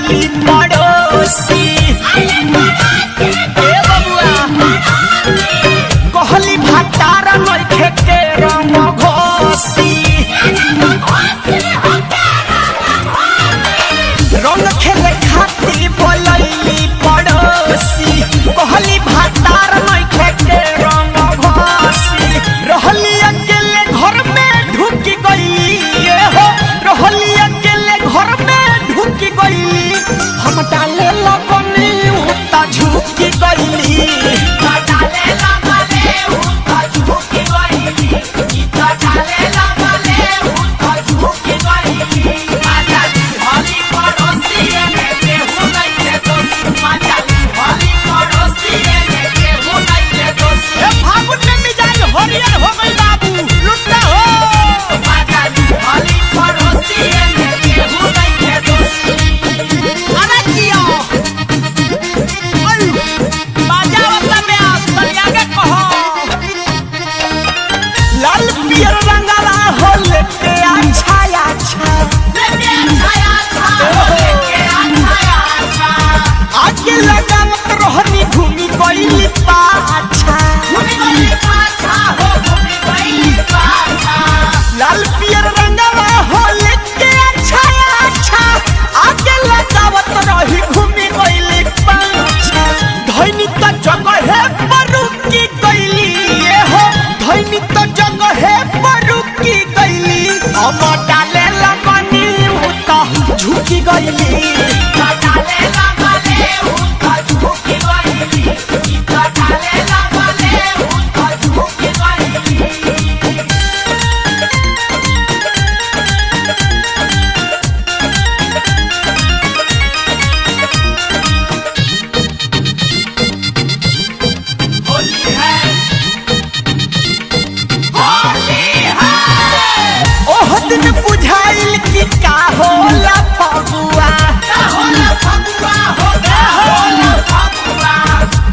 गईली पड़ोसी कहली भटार नइखे के रंग घोसी रंग खेले खातिर बोलैली पड़ोसी कहली भटार नइखे के रंग घोसी रहली अकेले घर में ढुक गईली हो रहली अकेले घर में ढुक गईली हम डाले लगनी उता झुक गईली लाल पियर रंगवा हो लेके अच्छा अच्छा आगे लगावत रही घूमी गईली पाछा धैनी त जगह है परुकी गईली ये हो धैनी त जगह है परुकी गईली हम डाले लगनी उता झुकी गईली बुझाइल कि का होला फगुआ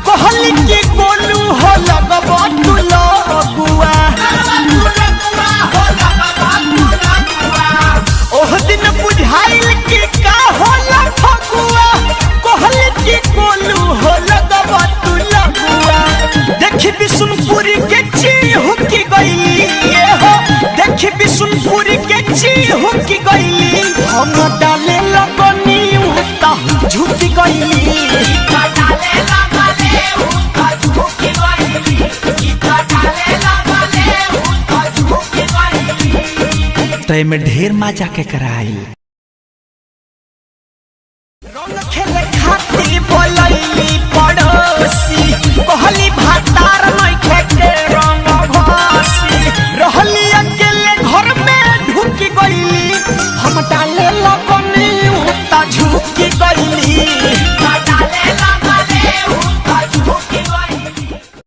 कहली कि गोलू हो लगबो तू लगुआ ओह दिन बुझाइल कि का होला फगुआ कहली कि गोलू हो लगबो तू लगुआ देखी बिशुनपुरी के चिहुक गईली ये हो देखी बिशुनपुरी के चिहुक गईली हम डाले लगनी उता झुक गईली तय में ढेर मजा के कराई रंग खेले खातिर बोलैली पड़ोसी कहली